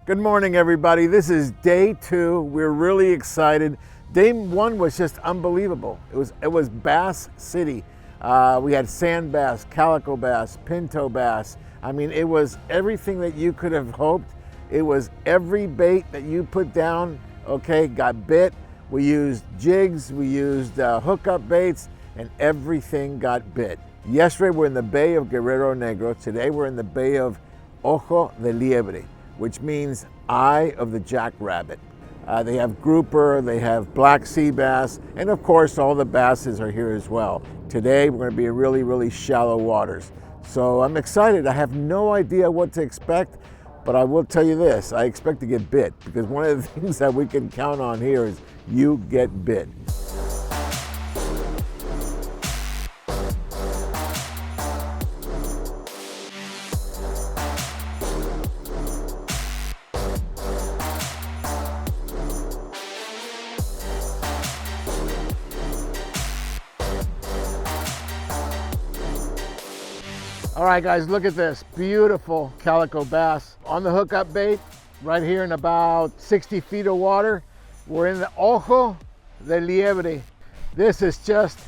Good morning, everybody. This is day 2. We're really excited. Day 1 was just unbelievable. It was Bass City. We had sand bass, calico bass, pinto bass. I mean, it was everything that you could have hoped. It was every bait that you put down, okay, got bit. We used jigs, we used hookup baits, and everything got bit. Yesterday we're in the Bay of Guerrero Negro. Today we're in the Bay of Ojo de Liebre, which means eye of the jackrabbit. They have grouper, they have black sea bass, and of course all the basses are here as well. Today we're going to be in really, really shallow waters. So I'm excited. I have no idea what to expect, but I will tell you this, I expect to get bit, because one of the things that we can count on here is you get bit. All right, guys, look at this beautiful calico bass on the hookup bait right here in about 60 feet of water. We're in the Ojo de Liebre. This is just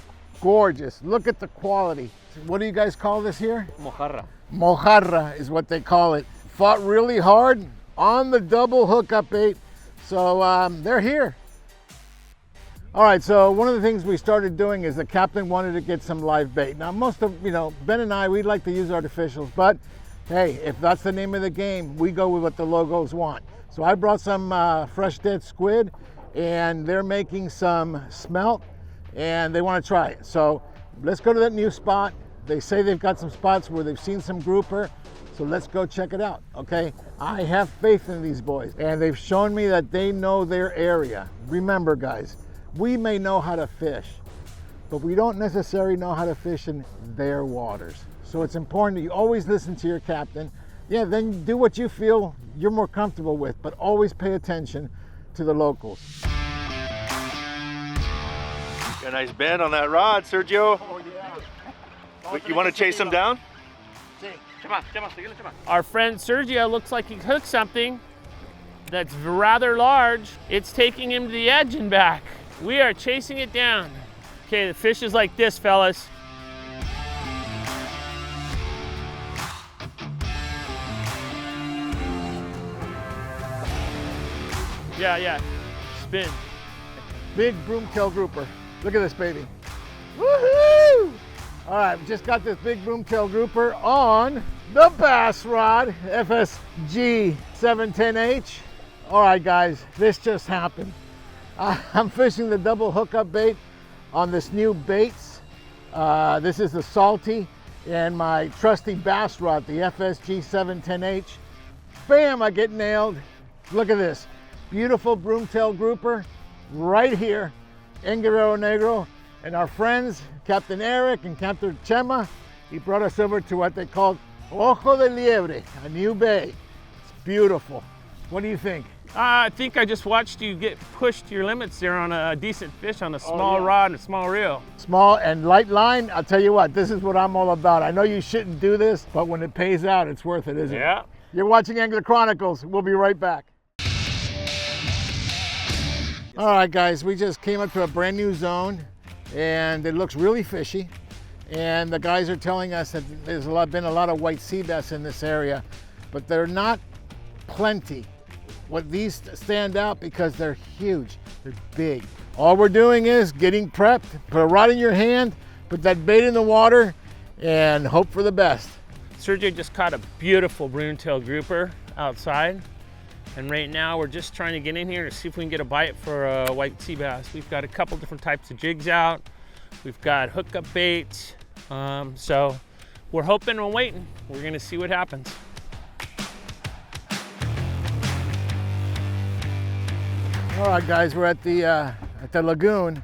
gorgeous. Look at the quality. What do you guys call this here? Mojarra. Mojarra is what they call it. Fought really hard on the double hookup bait. So they're here. All right, so one of the things we started doing is the captain wanted to get some live bait. Now most of, Ben and I, we'd like to use artificials, but hey, if that's the name of the game, we go with what the locals want. So I brought some fresh dead squid, and they're making some smelt, and they want to try it. So let's go to that new spot. They say they've got some spots where they've seen some grouper, so let's go check it out, okay? I have faith in these boys, and they've shown me that they know their area. Remember, guys, we may know how to fish, but we don't necessarily know how to fish in their waters. So it's important that you always listen to your captain. Yeah, then do what you feel you're more comfortable with, but always pay attention to the locals. Got a nice bend on that rod, Sergio. Oh, yeah. You want to chase him down? Our friend Sergio looks like he hooked something that's rather large. It's taking him to the edge and back. We are chasing it down. Okay, the fish is like this, fellas. Yeah, spin. Big broomtail grouper. Look at this baby. Woohoo! All right, we just got this big broomtail grouper on the bass rod, FSG 710H. All right, guys, this just happened. I'm fishing the double hookup bait on this new baits. This is the Salty and my trusty bass rod, the FSG 710H. Bam, I get nailed. Look at this. Beautiful broomtail grouper right here in Guerrero Negro. And our friends, Captain Eric and Captain Chema, he brought us over to what they called Ojo de Liebre, a new bay. It's beautiful. What do you think? I think I just watched you get pushed to your limits there on a decent fish on a small rod and a small reel. Small and light line, I'll tell you what, this is what I'm all about. I know you shouldn't do this, but when it pays out, it's worth it, isn't it? Yeah. You're watching Angler Chronicles. We'll be right back. All right, guys, we just came up to a brand new zone, and it looks really fishy. And the guys are telling us that there's been a lot of white sea bass in this area, but they're not plenty. What these stand out because they're huge, they're big. All we're doing is getting prepped, put a rod in your hand, put that bait in the water, and hope for the best. Sergio just caught a beautiful broomtail grouper outside. And right now we're just trying to get in here to see if we can get a bite for a white sea bass. We've got a couple different types of jigs out. We've got hookup baits. So we're hoping and waiting. We're gonna see what happens. All right, guys, we're at the lagoon,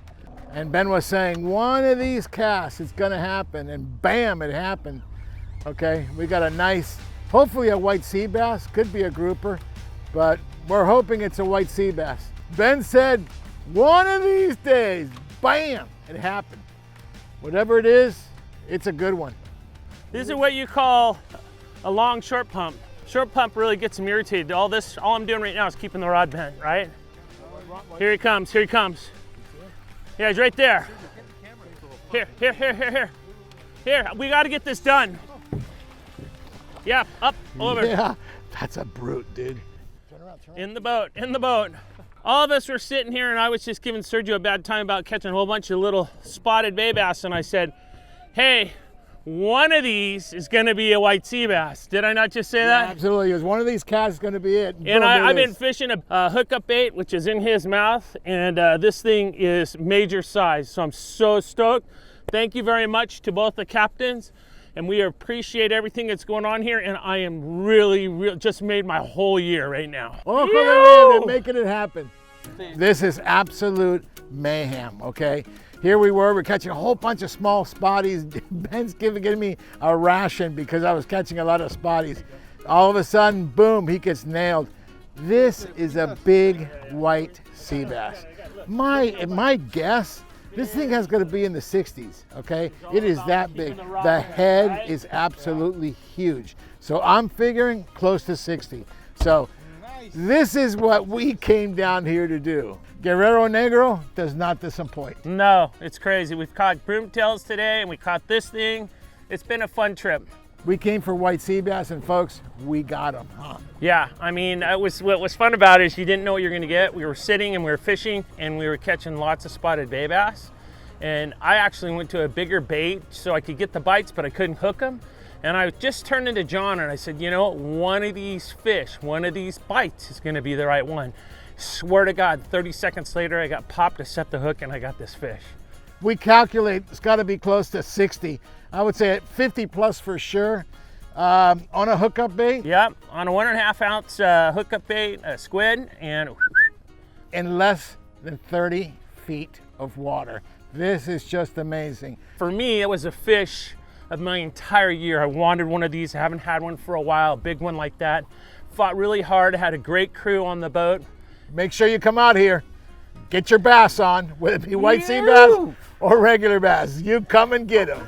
and Ben was saying one of these casts is gonna happen, and bam, it happened. Okay, we got a nice, hopefully a white sea bass, could be a grouper, but we're hoping it's a white sea bass. Ben said, one of these days, bam, it happened. Whatever it is, it's a good one. This is what you call a long short pump. Short pump really gets him irritated. All I'm doing right now is keeping the rod bent, right? Here he comes, here he comes. Yeah, he's right there. Here. Here, we gotta get this done. Yeah, up, over. Yeah, that's a brute, dude. In the boat. All of us were sitting here and I was just giving Sergio a bad time about catching a whole bunch of little spotted bay bass, and I said, hey, one of these is gonna be a white sea bass. Did I not just say that? Yeah, absolutely, one of these casts is gonna be it. And I've been fishing a hookup bait, which is in his mouth, and this thing is major size, so I'm so stoked. Thank you very much to both the captains, and we appreciate everything that's going on here, and I am really just made my whole year right now. Oh, making it happen. This is absolute mayhem, okay? Here we're catching a whole bunch of small spotties. Ben's giving me a ration because I was catching a lot of spotties. All of a sudden, boom, he gets nailed. This is a big white sea bass. My guess, this thing has got to be in the 60s, okay? It is that big. The head is absolutely huge. So I'm figuring close to 60. So this is what we came down here to do. Guerrero Negro does not disappoint. No, it's crazy. We've caught broomtails today and we caught this thing. It's been a fun trip. We came for white sea bass, and folks, we got them, huh? Yeah, I mean, what was fun about it is you didn't know what you're gonna get. We were sitting and we were fishing and we were catching lots of spotted bay bass. And I actually went to a bigger bait so I could get the bites, but I couldn't hook them. And I just turned into John and I said, you know what? One of these fish, one of these bites is gonna be the right one. Swear to God, 30 seconds later, I got popped, I set the hook, and I got this fish. We calculate it's gotta be close to 60. I would say at 50 plus for sure. On a hookup bait? Yep, on a 1.5 ounce hookup bait, a squid, and in less than 30 feet of water. This is just amazing. For me, it was a fish of my entire year. I wanted one of these. I haven't had one for a while, a big one like that. Fought really hard, had a great crew on the boat. Make sure you come out here. Get your bass on, whether it be white sea bass or regular bass. You come and get them.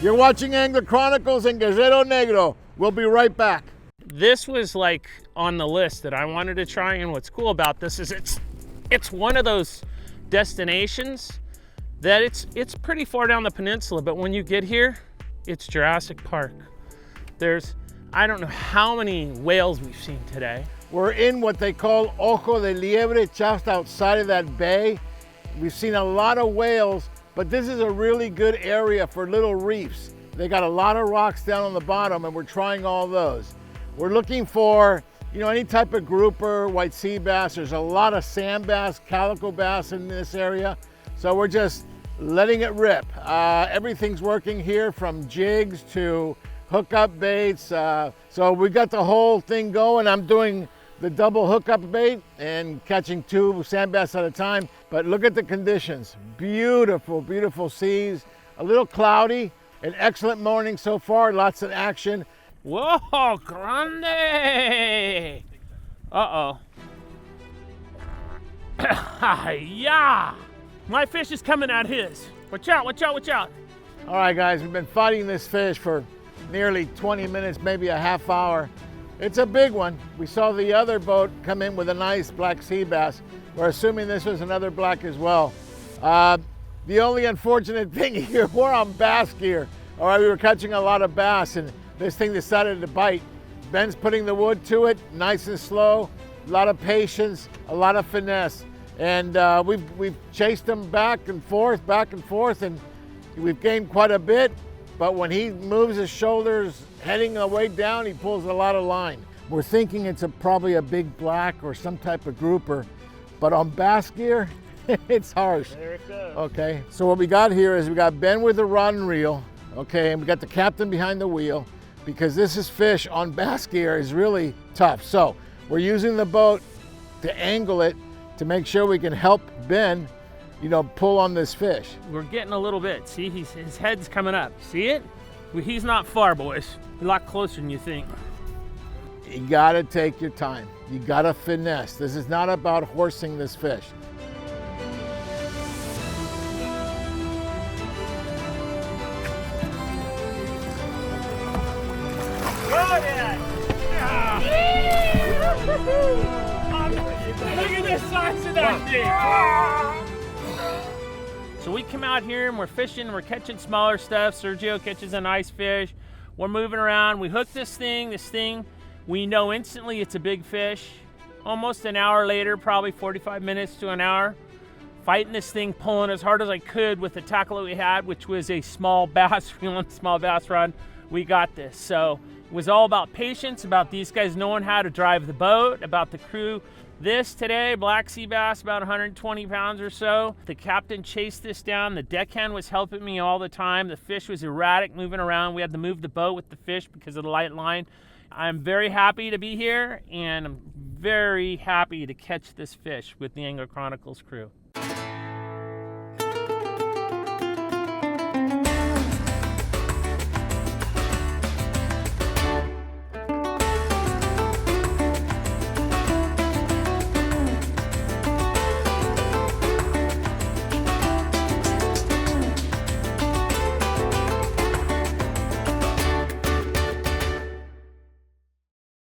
You're watching Angler Chronicles and Guerrero Negro. We'll be right back. This was like on the list that I wanted to try, and what's cool about this is it's one of those destinations that it's pretty far down the peninsula, but when you get here, it's Jurassic Park. There's, I don't know how many whales we've seen today. We're in what they call Ojo de Liebre, just outside of that bay. We've seen a lot of whales, but this is a really good area for little reefs. They got a lot of rocks down on the bottom, and we're trying all those. We're looking for, you know, any type of grouper, white sea bass. There's a lot of sand bass, calico bass in this area. So we're just letting it rip. Everything's working here, from jigs to hookup baits. So we got the whole thing going. I'm doing the double hookup bait and catching 2 sand bass at a time. But look at the conditions. Beautiful, beautiful seas. A little cloudy. An excellent morning so far. Lots of action. Whoa, grande! Uh-oh. Yeah! My fish is coming at his. Watch out, watch out, watch out. All right, guys, we've been fighting this fish for nearly 20 minutes, maybe a half hour. It's a big one. We saw the other boat come in with a nice black sea bass. We're assuming this was another black as well. The only unfortunate thing here, we're on bass gear. All right, we were catching a lot of bass, and this thing decided to bite. Ben's putting the wood to it, nice and slow, a lot of patience, a lot of finesse. And we've chased him back and forth, and we've gained quite a bit. But when he moves his shoulders heading away down, he pulls a lot of line. We're thinking it's probably a big black or some type of grouper, but on bass gear, it's harsh. There it goes. Okay, so what we got here is we got Ben with the rod and reel, okay, and we got the captain behind the wheel, because this is fish on bass gear is really tough. So we're using the boat to angle it to make sure we can help Ben, you know, pull on this fish. We're getting a little bit. See, his head's coming up. See it? He's not far, boys. A lot closer than you think. You gotta take your time. You gotta finesse. This is not about horsing this fish. Look at the size of that thing. So we come out here and we're fishing, we're catching smaller stuff. Sergio catches a nice fish. We're moving around. We hook this thing, we know instantly it's a big fish. Almost an hour later, probably 45 minutes to an hour, fighting this thing, pulling as hard as I could with the tackle that we had, which was a small bass, reeling small bass rod. We got this. So it was all about patience, about these guys knowing how to drive the boat, about the crew. This today, black sea bass, about 120 pounds or so. The captain chased this down. The deckhand was helping me all the time. The fish was erratic, moving around. We had to move the boat with the fish because of the light line. I'm very happy to be here, and I'm very happy to catch this fish with the Angler Chronicles crew.